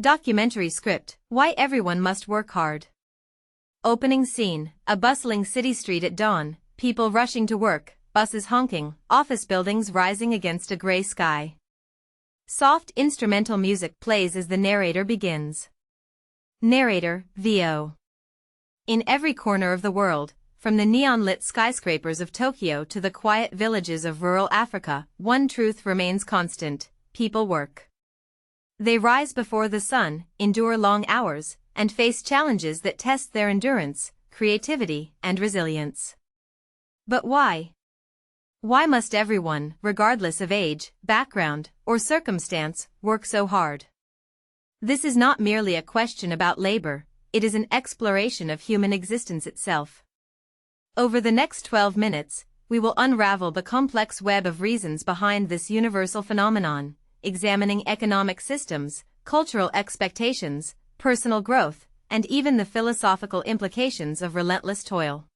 Documentary script, Why Everyone Must Work Hard. Opening scene, a bustling city street at dawn, people rushing to work, buses honking, office buildings rising against a gray sky. Soft instrumental music plays as the narrator begins. Narrator, VO. In every corner of the world, from the neon-lit skyscrapers of Tokyo to the quiet villages of rural Africa, one truth remains constant: people work. They rise before the sun, endure long hours, and face challenges that test their endurance, creativity, and resilience. But why? Why must everyone, regardless of age, background, or circumstance, work so hard? This is not merely a question about labor, it is an exploration of human existence itself. Over the next 12 minutes, we will unravel the complex web of reasons behind this universal phenomenon, examining economic systems, cultural expectations, personal growth, and even the philosophical implications of relentless toil.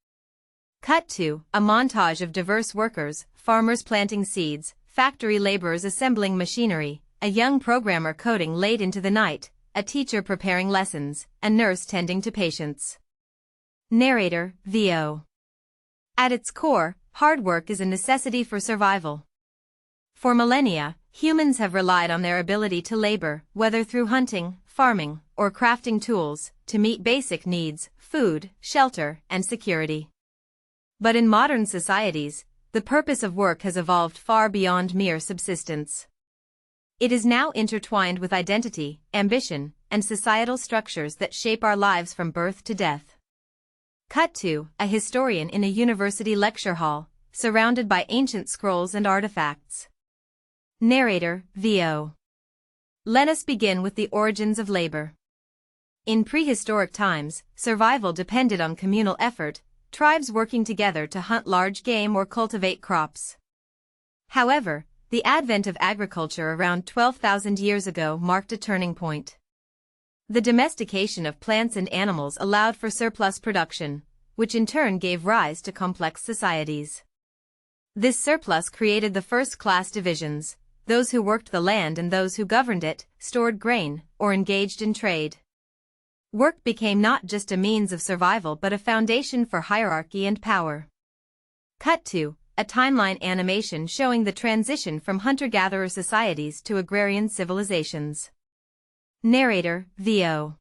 Cut to a montage of diverse workers: farmers planting seeds, factory laborers assembling machinery, a young programmer coding late into the night, a teacher preparing lessons, a nurse tending to patients. Narrator, VO. At its core, hard work is a necessity for survival. For millennia, humans have relied on their ability to labor, whether through hunting, farming, or crafting tools, to meet basic needs: food, shelter, and security. But in modern societies, the purpose of work has evolved far beyond mere subsistence. It is now intertwined with identity, ambition, and societal structures that shape our lives from birth to death. Cut to a historian in a university lecture hall, surrounded by ancient scrolls and artifacts. Narrator, VO. Let us begin with the origins of labor. In prehistoric times, survival depended on communal effort, tribes working together to hunt large game or cultivate crops. However, the advent of agriculture around 12,000 years ago marked a turning point. The domestication of plants and animals allowed for surplus production, which in turn gave rise to complex societies. This surplus created the first-class divisions: those who worked the land and those who governed it, stored grain, or engaged in trade. Work became not just a means of survival but a foundation for hierarchy and power. Cut to a timeline animation showing the transition from hunter-gatherer societies to agrarian civilizations. Narrator, VO.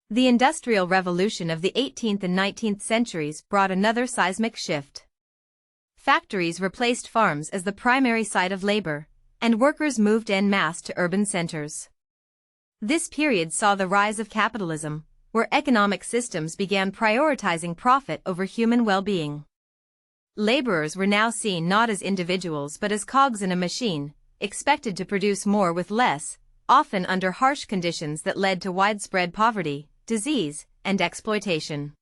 The Industrial Revolution of the 18th and 19th centuries brought another seismic shift. Factories replaced farms as the primary site of labor, and workers moved en masse to urban centers. This period saw the rise of capitalism, where economic systems began prioritizing profit over human well-being. Laborers were now seen not as individuals but as cogs in a machine, expected to produce more with less, often under harsh conditions that led to widespread poverty, disease, and exploitation.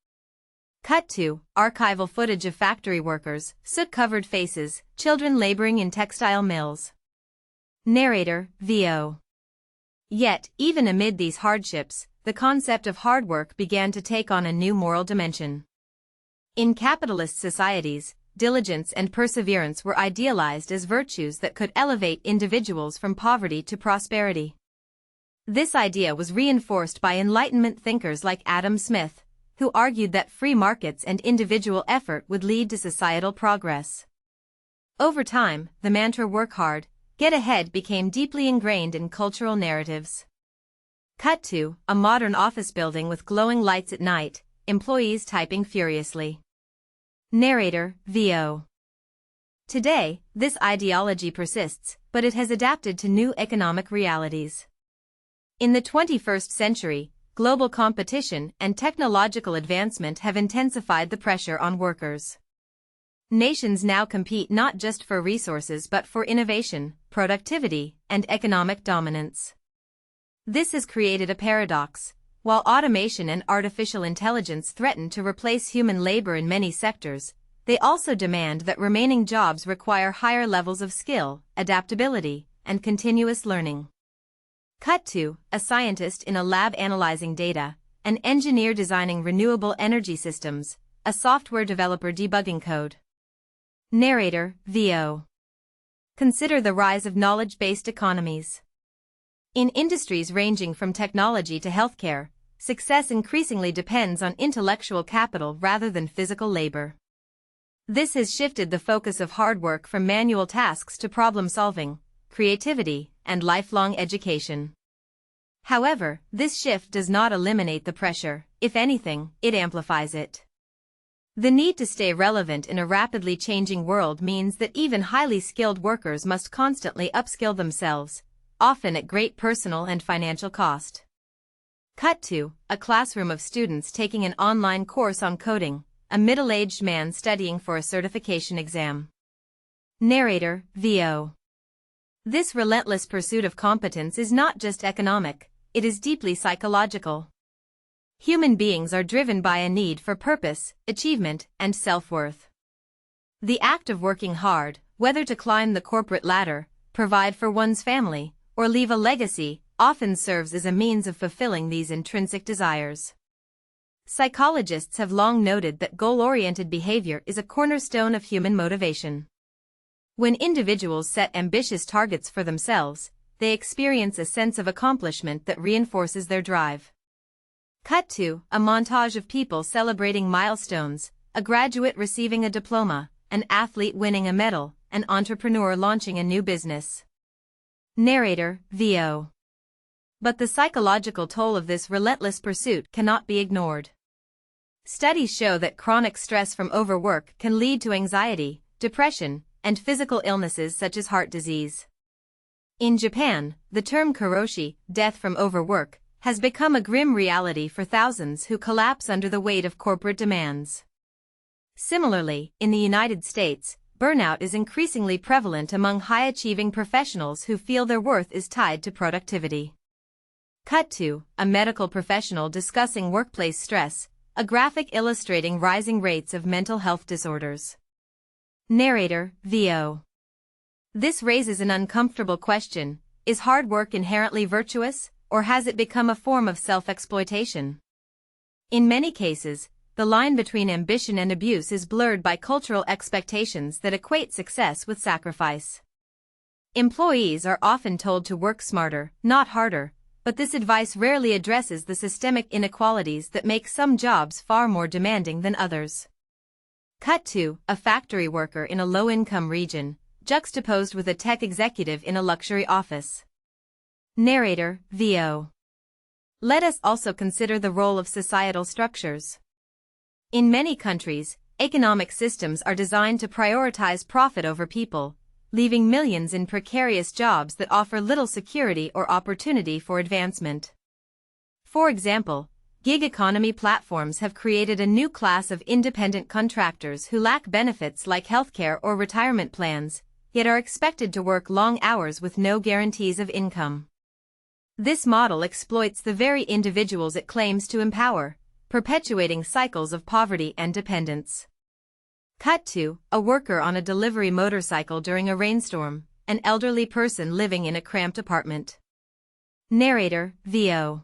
Cut to archival footage of factory workers, soot-covered faces, children laboring in textile mills. Narrator, VO. Yet, even amid these hardships, the concept of hard work began to take on a new moral dimension. In capitalist societies, diligence and perseverance were idealized as virtues that could elevate individuals from poverty to prosperity. This idea was reinforced by Enlightenment thinkers like Adam Smith, who argued that free markets and individual effort would lead to societal progress. Over time, the mantra "work hard, get ahead" became deeply ingrained in cultural narratives. Cut to a modern office building with glowing lights at night, employees typing furiously. Narrator, VO. Today, this ideology persists, but it has adapted to new economic realities. In the 21st century, global competition and technological advancement have intensified the pressure on workers. Nations now compete not just for resources but for innovation, productivity, and economic dominance. This has created a paradox. While automation and artificial intelligence threaten to replace human labor in many sectors, they also demand that remaining jobs require higher levels of skill, adaptability, and continuous learning. Cut to a scientist in a lab analyzing data, an engineer designing renewable energy systems, a software developer debugging code. Narrator, VO. Consider the rise of knowledge-based economies. In industries ranging from technology to healthcare, success increasingly depends on intellectual capital rather than physical labor. This has shifted the focus of hard work from manual tasks to problem-solving, creativity, and lifelong education. However, this shift does not eliminate the pressure. If anything, it amplifies it. The need to stay relevant in a rapidly changing world means that even highly skilled workers must constantly upskill themselves, often at great personal and financial cost. Cut to a classroom of students taking an online course on coding, a middle-aged man studying for a certification exam. Narrator, VO. This relentless pursuit of competence is not just economic, it is deeply psychological. Human beings are driven by a need for purpose, achievement, and self-worth. The act of working hard, whether to climb the corporate ladder, provide for one's family, or leave a legacy, often serves as a means of fulfilling these intrinsic desires. Psychologists have long noted that goal-oriented behavior is a cornerstone of human motivation. When individuals set ambitious targets for themselves, they experience a sense of accomplishment that reinforces their drive. Cut to a montage of people celebrating milestones, a graduate receiving a diploma, an athlete winning a medal, an entrepreneur launching a new business. Narrator, VO. But the psychological toll of this relentless pursuit cannot be ignored. Studies show that chronic stress from overwork can lead to anxiety, depression, and physical illnesses such as heart disease. In Japan, the term karoshi, death from overwork, has become a grim reality for thousands who collapse under the weight of corporate demands. Similarly, in the United States, burnout is increasingly prevalent among high-achieving professionals who feel their worth is tied to productivity. Cut to a medical professional discussing workplace stress, a graphic illustrating rising rates of mental health disorders. Narrator, VO. This raises an uncomfortable question: is hard work inherently virtuous, or has it become a form of self-exploitation? In many cases, the line between ambition and abuse is blurred by cultural expectations that equate success with sacrifice. Employees are often told to work smarter, not harder, but this advice rarely addresses the systemic inequalities that make some jobs far more demanding than others. Cut to a factory worker in a low-income region, juxtaposed with a tech executive in a luxury office. Narrator, VO. Let us also consider the role of societal structures. In many countries, economic systems are designed to prioritize profit over people, leaving millions in precarious jobs that offer little security or opportunity for advancement. For example, gig economy platforms have created a new class of independent contractors who lack benefits like healthcare or retirement plans, yet are expected to work long hours with no guarantees of income. This model exploits the very individuals it claims to empower, perpetuating cycles of poverty and dependence. Cut to a worker on a delivery motorcycle during a rainstorm, an elderly person living in a cramped apartment. Narrator, VO.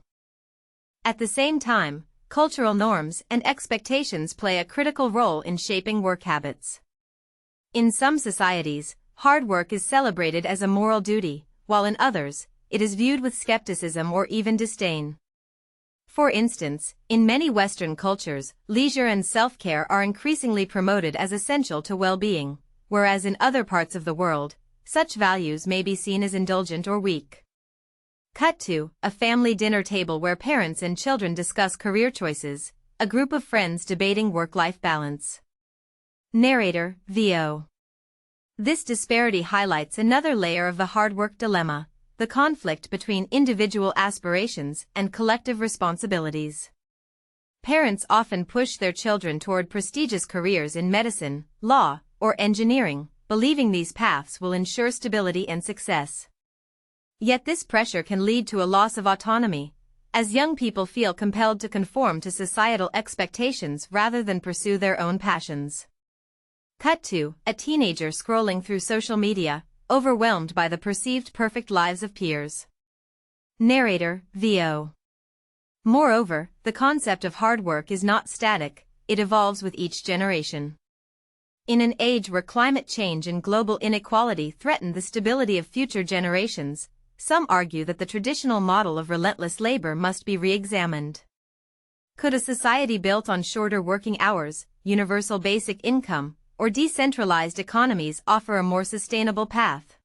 At the same time, cultural norms and expectations play a critical role in shaping work habits. In some societies, hard work is celebrated as a moral duty, while in others, it is viewed with skepticism or even disdain. For instance, in many Western cultures, leisure and self-care are increasingly promoted as essential to well-being, whereas in other parts of the world, such values may be seen as indulgent or weak. Cut to a family dinner table where parents and children discuss career choices, a group of friends debating work-life balance. Narrator, VO. This disparity highlights another layer of the hard work dilemma: the conflict between individual aspirations and collective responsibilities. Parents often push their children toward prestigious careers in medicine, law, or engineering, believing these paths will ensure stability and success. Yet this pressure can lead to a loss of autonomy, as young people feel compelled to conform to societal expectations rather than pursue their own passions. Cut to a teenager scrolling through social media, overwhelmed by the perceived perfect lives of peers. Narrator, VO. Moreover, the concept of hard work is not static, it evolves with each generation. In an age where climate change and global inequality threaten the stability of future generations, some argue that the traditional model of relentless labor must be re-examined. Could a society built on shorter working hours, universal basic income, or decentralized economies offer a more sustainable path?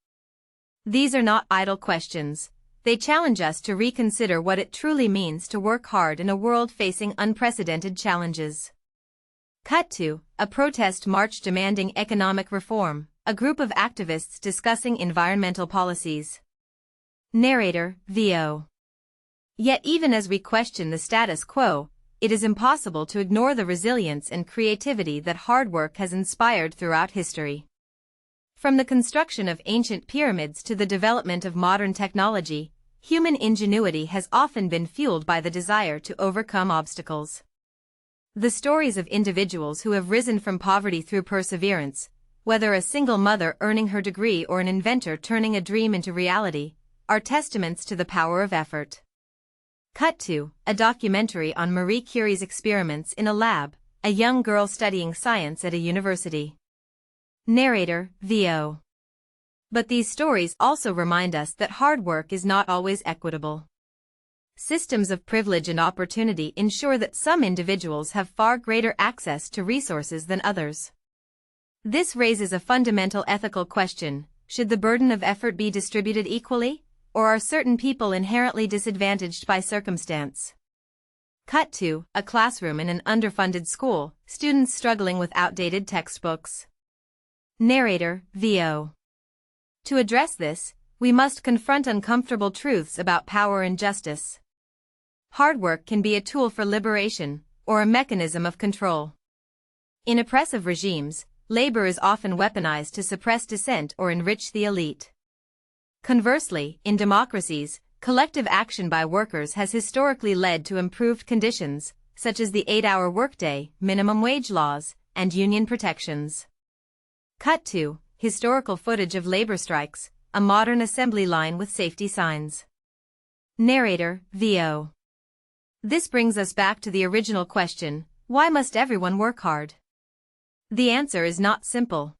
These are not idle questions. They challenge us to reconsider what it truly means to work hard in a world facing unprecedented challenges. Cut to a protest march demanding economic reform, a group of activists discussing environmental policies. Narrator, VO. Yet even as we question the status quo, it is impossible to ignore the resilience and creativity that hard work has inspired throughout history. From the construction of ancient pyramids to the development of modern technology, human ingenuity has often been fueled by the desire to overcome obstacles. The stories of individuals who have risen from poverty through perseverance, whether a single mother earning her degree or an inventor turning a dream into reality, are testaments to the power of effort. Cut to a documentary on Marie Curie's experiments in a lab, a young girl studying science at a university. Narrator, VO. But these stories also remind us that hard work is not always equitable. Systems of privilege and opportunity ensure that some individuals have far greater access to resources than others. This raises a fundamental ethical question: should the burden of effort be distributed equally, or are certain people inherently disadvantaged by circumstance? Cut to a classroom in an underfunded school, students struggling with outdated textbooks. Narrator, VO. To address this, we must confront uncomfortable truths about power and justice. Hard work can be a tool for liberation, or a mechanism of control. In oppressive regimes, labor is often weaponized to suppress dissent or enrich the elite. Conversely, in democracies, collective action by workers has historically led to improved conditions, such as the 8-hour workday, minimum wage laws, and union protections. Cut to historical footage of labor strikes, a modern assembly line with safety signs. Narrator, VO. This brings us back to the original question: why must everyone work hard? The answer is not simple.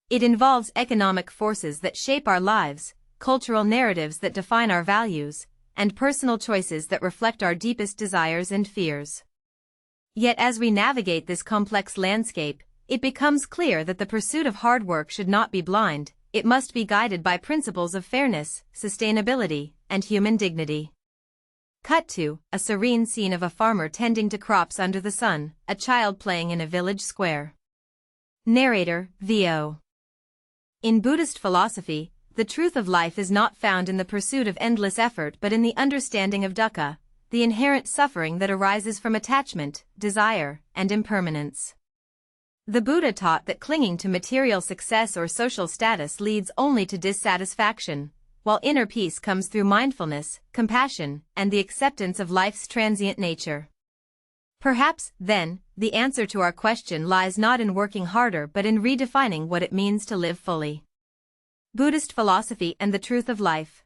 It involves economic forces that shape our lives, cultural narratives that define our values, and personal choices that reflect our deepest desires and fears. Yet as we navigate this complex landscape, it becomes clear that the pursuit of hard work should not be blind. It must be guided by principles of fairness, sustainability, and human dignity. Cut to a serene scene of a farmer tending to crops under the sun, a child playing in a village square. Narrator, VO. In Buddhist philosophy, the truth of life is not found in the pursuit of endless effort but in the understanding of dukkha, the inherent suffering that arises from attachment, desire, and impermanence. The Buddha taught that clinging to material success or social status leads only to dissatisfaction, while inner peace comes through mindfulness, compassion, and the acceptance of life's transient nature. Perhaps, then, the answer to our question lies not in working harder but in redefining what it means to live fully. Buddhist philosophy and the truth of life.